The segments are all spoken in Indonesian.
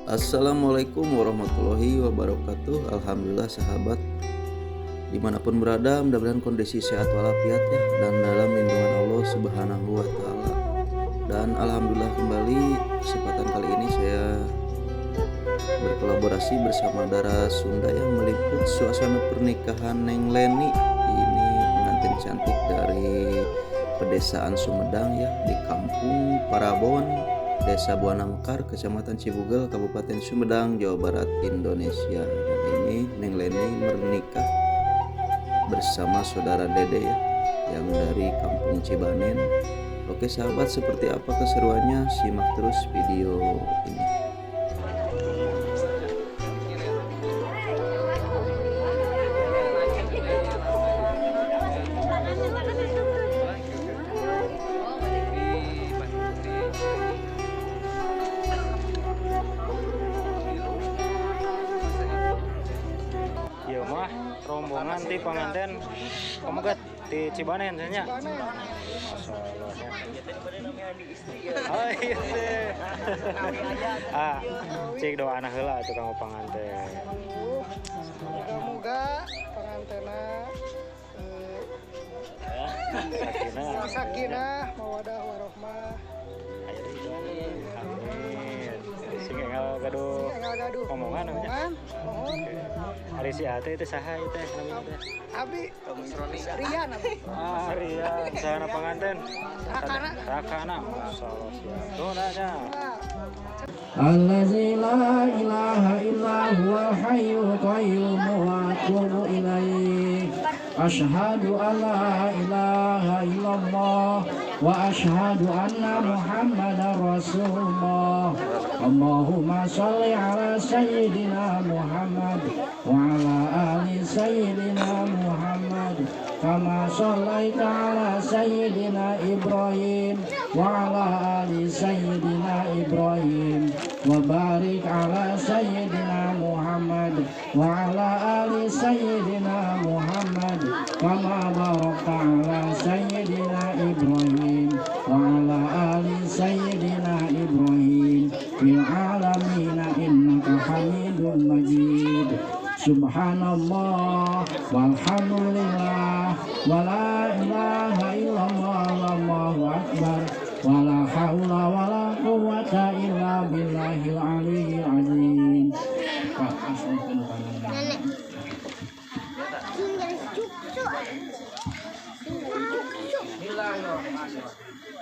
Assalamualaikum warahmatullahi wabarakatuh. Alhamdulillah sahabat dimanapun berada, mudah-mudahan kondisi sehat walafiat ya, dan dalam lindungan Allah Subhanahu wa Ta'ala. Dan alhamdulillah kembali kesempatan kali ini saya berkolaborasi bersama Dara Sunda yang meliput suasana pernikahan Neng Leni. Ini pengantin cantik dari pedesaan Sumedang ya, di Kampung Parabon, Desa Buana Mekar, Kecamatan Cibugel, Kabupaten Sumedang, Jawa Barat, Indonesia. Dan ini Neng Leni menikah bersama saudara Dede ya, yang dari Kampung Cibanen. Oke sahabat, seperti apa keseruannya? Simak terus video ini. Iya mah rombongan ti pengantin pemegat di Cibanen nya. Oh iya teh. Cik doa anak heula atuh kanggo pengantin. Moga pengantenna sakinah mawadah warahmah. Amin. Sing enggal gaduh omongan namanya. Mohon. Hari si ate itu saha itu namanya teh? Abi Rian abi. Rian, sahana pengantin. Rakana. Rakana, masyaallah. Tuh nanya. Allazi la ilaha illa huwal hayyul qayyum wa atubu ilaih. Asyhadu an la ilaha illallah wa asyhadu anna Muhammadar Rasulullah. Allahumma shalli ala sayyidina Muhammad wa ala ali sayyidina Muhammad kama shallaita ala sayyidina Ibrahim wa ala ali sayyidina Ibrahim wa barik ala sayyidina Muhammad wa ala ali sayyidina Muhammad kama barakta ala sayyidina Ibrahim wa ala ali sayyidina Ibrahim fil alamin innaka Hamidum Majid. Subhanallah walhamdulillah wala ilaha illallah wallahu akbar wala haula wala quwwata illa billahil aliyyil azim. Pak asungkeun panjenengan.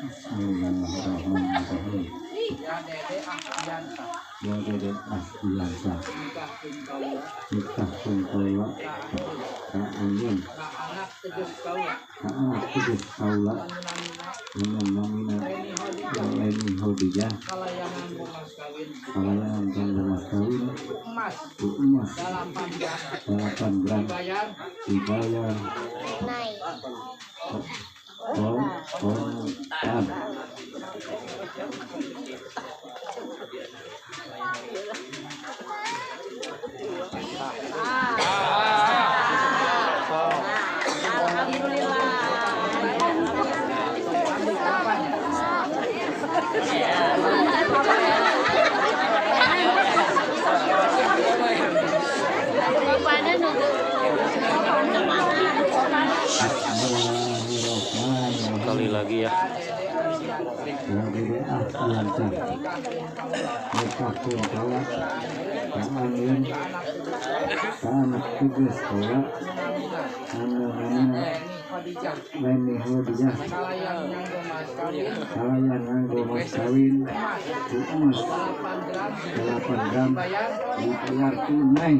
Bismillahirrahmanirrahim. Ya Dede Asbiansa nikah kungkula ka'angin ka'anak teges kaula dengan nomina yang Leni Hodijah kalayangan tangga mas kawin emas 8 gram dibayar kontan. Sekali lagi ya. Ya Dede Asbiansa nikah kungkula ka'angin ka'anak teges kaula anu namina Leni Hodijah kalayan nganggo mas kawin emas 8 gram dibayar tunai.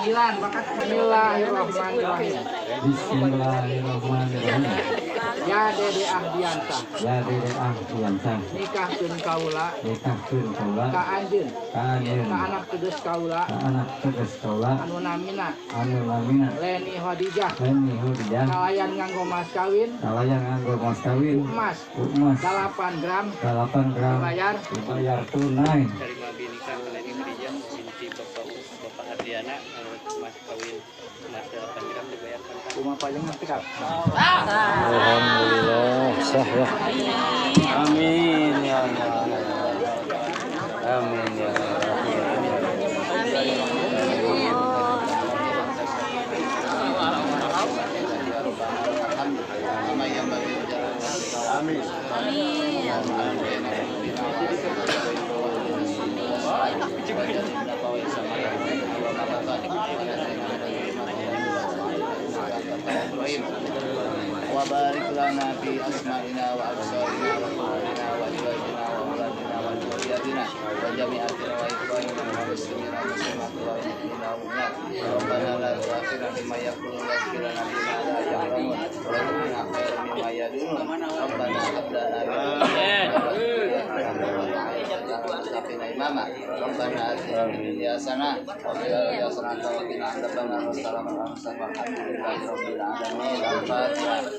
Bismillahirrahmanirrahim. Bismillahirrahmanirrahim. Ya Dede Ahdiansah. Ya Dede Ahdiansah. Nikahkeun kaula Nikahkeun kaula ka anjeun. ka anjeun. Ka anak teges kaula Ka anak teges kaula anu namina anu lamina Leni Khadijah. Leni Hudijah. Kalayan nganggo mas kawin Kalayan nganggo mas kawin emas emas 8 gram 8 gram dibayar tunai. Terima binika Leni Khadijah binti Bapak Ardiana mas kawin mas 8 gram dibayarkan rumah paling mantap. Alhamdulillah sah ya. Amin ya Allah. Amin ya wa barik lana fi asma'ina wa absarina wa qulubina wa azwajina wa auladina wa dhurriyyatina wa jami'atina wa ikhwanina wa muslimina wa muslimati wa mu'minina wa mu'minat. Rabbana la tu'akhirna bima yaqulun wa ighfir lana bima la ya'lamun wa rzuqna khairan mimma yad'un. Rabbana hab lana min ladunka imama. Rabbana atina fid dunya hasanah wa fil akhirati hasanah wa qina adzabannar. Wassalamu alaikum warahmatullahi wabarakatuh. Al-Fatihah.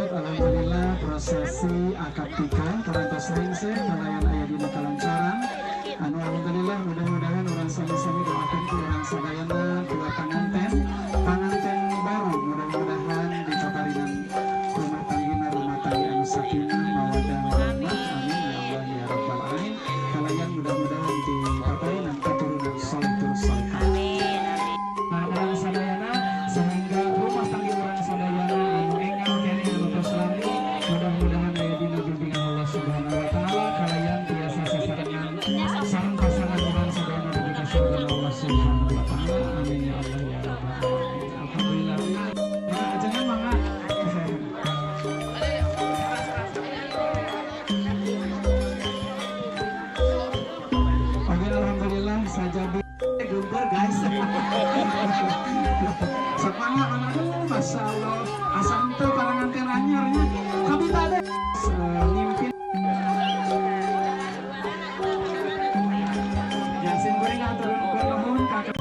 Alhamdulillah prosesi akad nikah karantos ringse kalayan aya dina kalancaran anu alhamdulillah mudah-mudahan orang sami-sami doakeun ku urang sadayana dua pengantin baru mudah-mudahan dikabarinan rumah tanggina anu sakinah mawaddah warahmah amin ya Allah ya rabbal alamin kalayan mudah-mudahan dipaparinan keturunan saleh terus salehah urang sadayana sehingga rumah tangga urang sadayana anu enggal kene anu tos lami mudah-mudahan aya dina bimbingan Allah Subhanahu wa taala kalayan tiasa sasarengan sareng pasangan urang sadayana dugi ka surga Allah Subhanahu wa taala amin ya Allah ya rabbal alamin alhamdulillah nah jangan mangga oke alhamdulillah saja gumpur guys semangat anak masya Allah asal itu parangantin anyarnya tapi tadi nyimpin Yasin goreng aturun ke nuhun kakak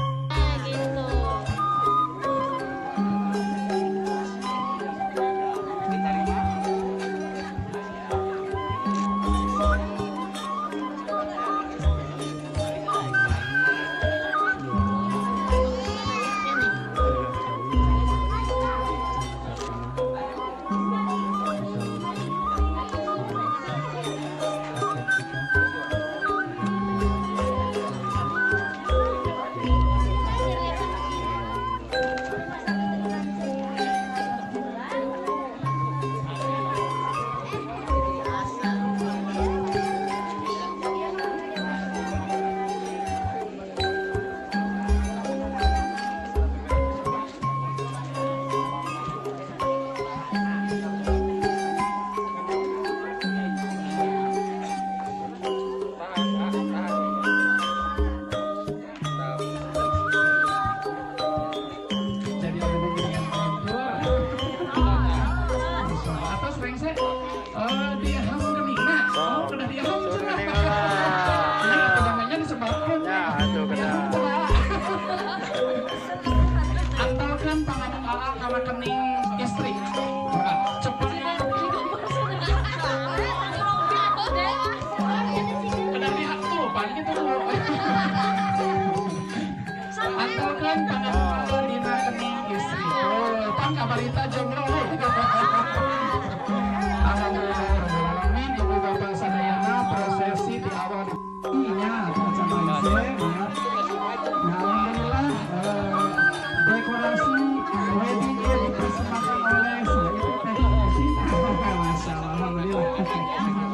Alhamdulillah.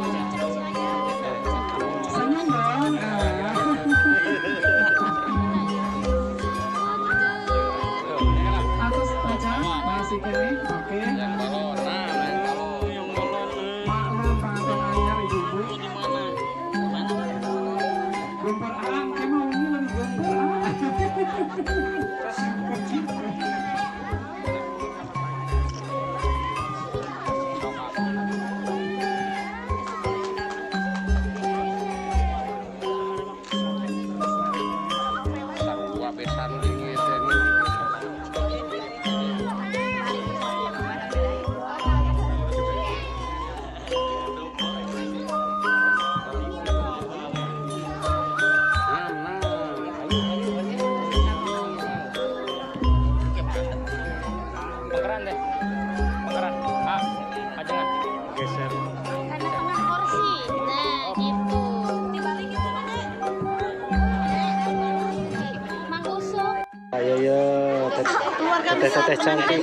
teteh cantik.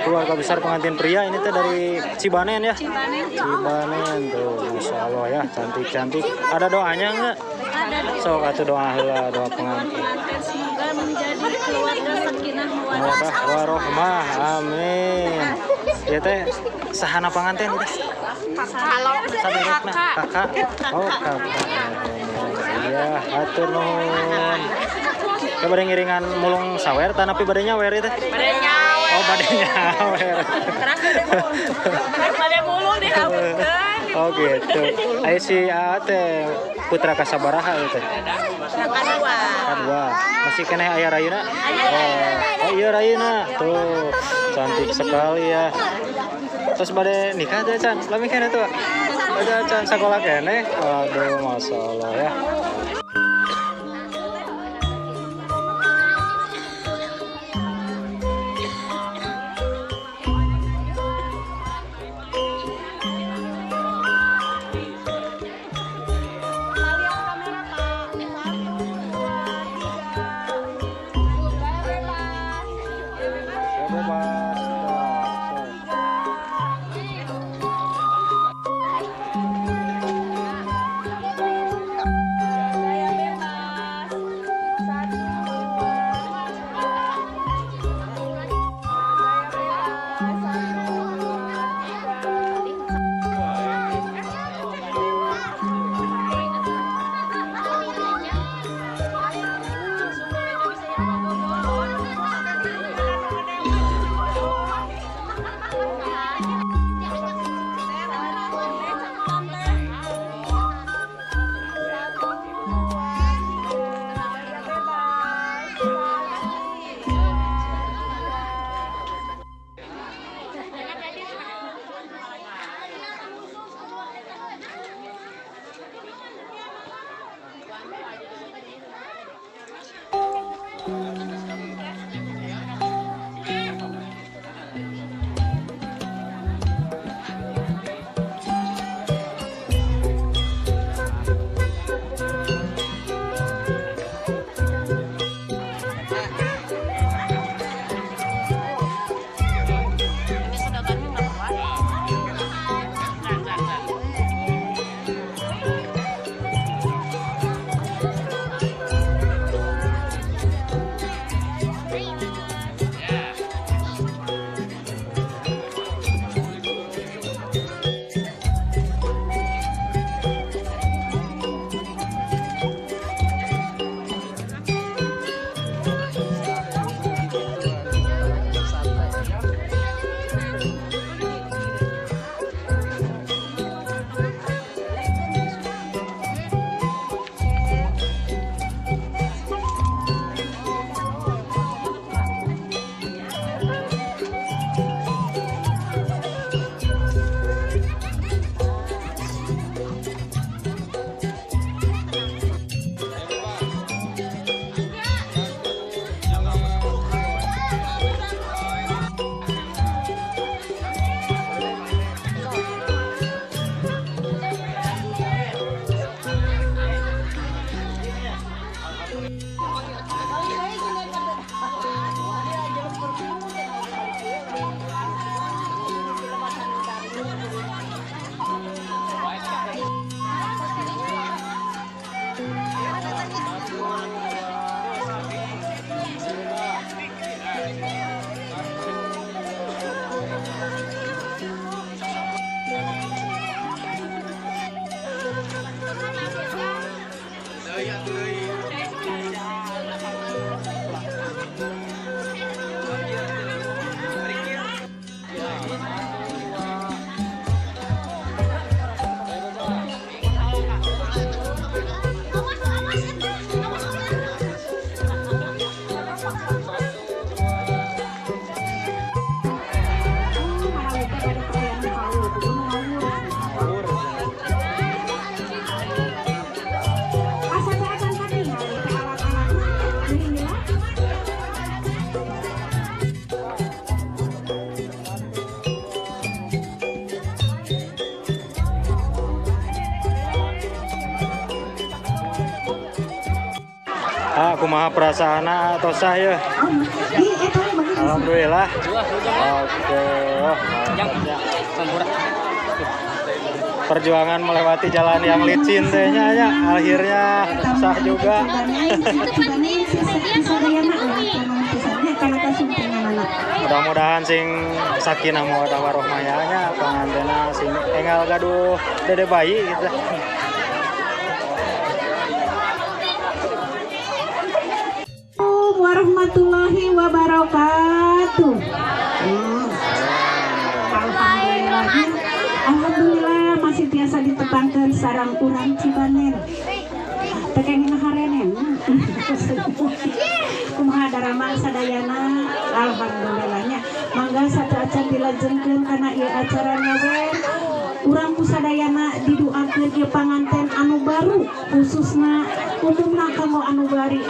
Keluarga besar pengantin pria ini tuh dari Cibanen ya. Cibanen tuh, masya Allah ya, cantik-cantik. Ada doanya nggak? Sok atuh doa heula, doa pengantin. Semoga menjadi keluarga sakinah Mawaddah warohmah, amin. Ya teh, sahana pengantin udah. Sadirukna, kakak. Oh kakak. Iya, hatur nuhun. Kita bade ngiringan mulung sawer, tanapi bade nyawer itu. Bade nyawer. Oh bade nyawer. Bade mulung dihabutkeun. Oh gitu. Aya si teh putra kasabaraha itu. Kadua. Masih keneh aya rayuna? Oh iya rayuna. Tuh, cantik sekali ya. Terus bade nikah teh Can. Lami keneh tuh. Bade Can sekolah keneh. Aduh, masalah ya. kumaha perasaan atau sah ya? Alhamdulillah. Oke. Perjuangan melewati jalan yang licin tehnya ya, akhirnya sah juga. Mudah-mudahan sing sakinah mawaddah warahmah nya pangantena sing enggal gaduh dede bayi gitu. Warahmatullahi wabarakatuh. Alhamdulillah masih biasa ditepangkan sarang kurang Cibaner. Tekengin harenen. Kumaha daramang sadayana. Alhamdulillahnya. Mangga satu acan dilajengkeun kana ieu acaranya we. Urang kusadayana didoakeun ieu panganten anu baru khususna umumna kanggo anu bari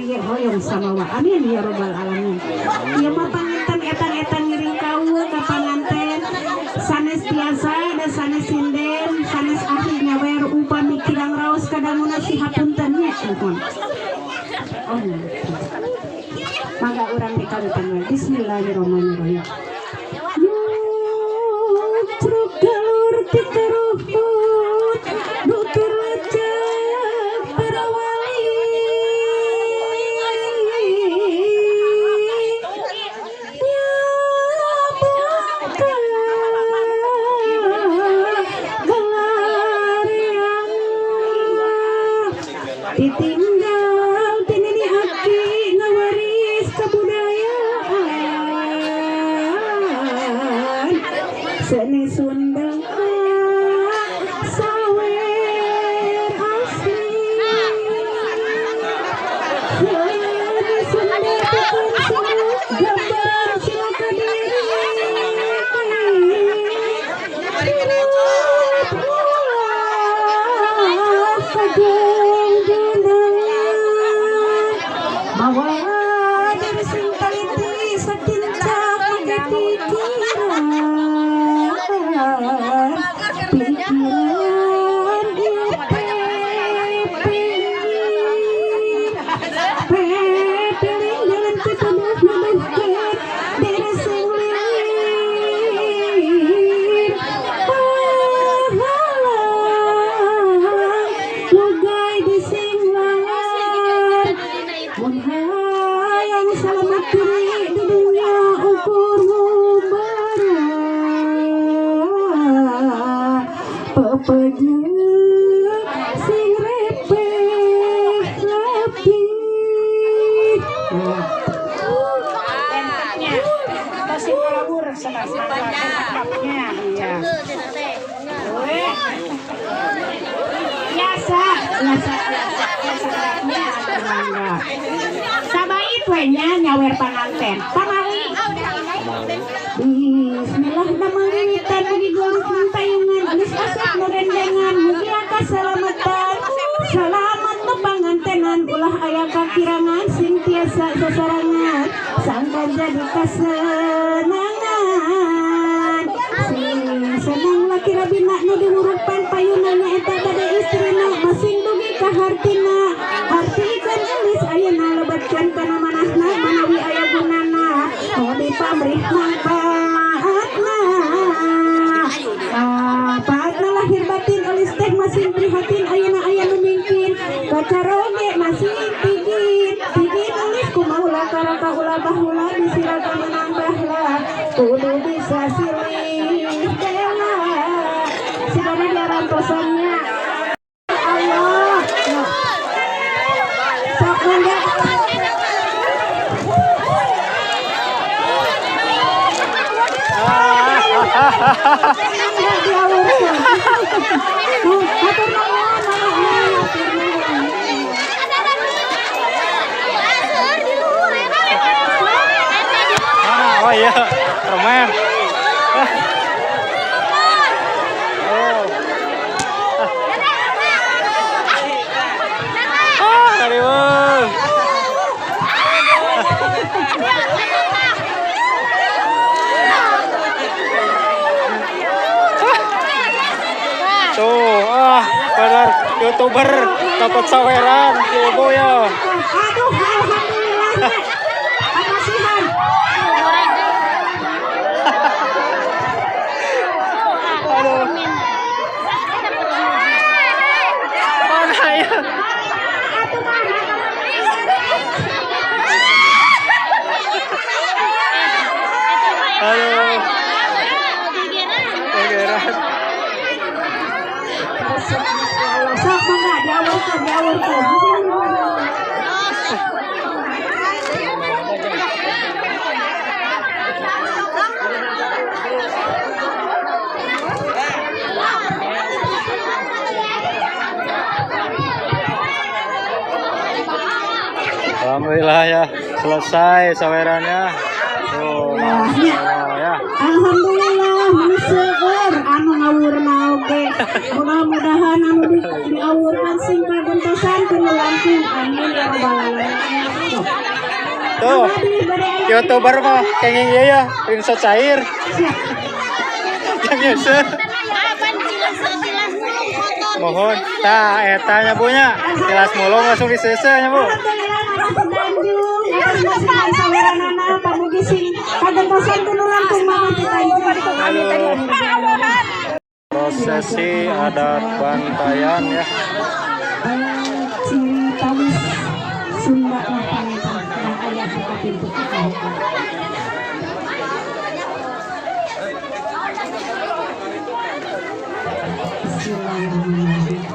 ge hoyong samawa. Amin ya rabbal alamin. Ieu mah panganten etan-etan ngiring kaweu ka panganten sanes biasa dan sanes sinden sanes ahli nyawer upami kirang raos kadanguna si hapunten nya mohon. Oh. Mangga urang dikawitan we. Bismillahirrahmanirrahim. Truk galur tikeruhut nutur wajah para wali ya buka gelarian ditinggal tinini hati ngawaris kebudayaan seni Sunda sawer asli seni Sunda tukang semut gambar silakan diri sageng jenengan mawa diri sing taliti sakincak make pikiran yang selamat diri di dunia ukur mubarah pepeje sing repeh lebih entengnya masih melabur sama-sama tempatnya iya biasa sabait we nya nyawer panganten pamawi bismillah damaritan mugi geus tayungan geus asep nu rendengan mugi kasalamatan salamat nu pangantenan ulah aya kakirangan sing tiasa sasarangan sangka jadi kasenangan sing senang laki rabina nu diurupan payunannya eta bade istrina masing dugi ka hartina hartikeun geus ayeuna lebatkeun kana manahna manawi aya gunana di pamrih manfaatna paatna lahir batin alis teh masing prihatin ayeuna aya nu mingkin kacaroge masing tigit alis kumaula karaka ulah bahula disiraka menambahlah kudu bisa silih dela sigana diarantosannya Allah sok mangga Oh iya, permen. Aduh. Tuh, bener YouTuber dapat saweran, Ibu ya. Aduh Aduh. Kegeran. Sok mangga diawurkeun. Alhamdulillah ya, selesai sawerannya. Tuh, ya. Alhamdulillah seueur anu ngawurna oge. Mudah-mudahan anu diawurkeun sing kagentosan teu langkung. Amin ya rabbal alamin. Tuh, YouTuber mah kenging ieu ya, rinso cair. Yang biasa. Mohon, tah eta nya Bu nya. Jelas mulung langsung disese nya Bu. Prosesi adat bantayan ya. Ciri tawis Sunda lah pangetan ayat ka pintu. Bismillahirrahmanirrahim.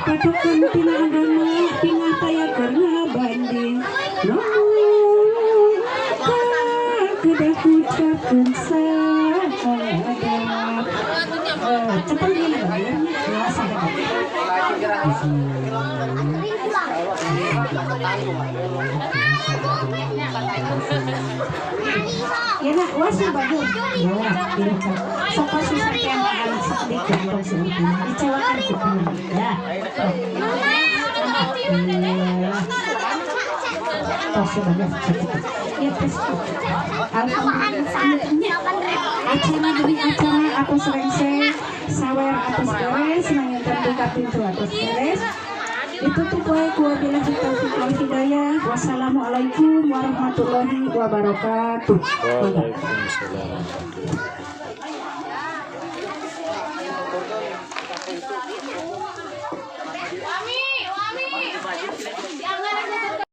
Patukan tina agama tina taya karena banding kedah ucapkeun sahadat cepat gini ya nak wasa baju sopa susah yang anak sedih kantong sedih dicewakan kita ya tos sebagai ya tes alhamdulillah acara demi acara atas rengse sawer atas beres nanya terbuka pintu atas beres itu tuh wabillahi taufiq wal hidayah. Wassalamualaikum warahmatullahi wabarakatuh. Waalaikumsalam.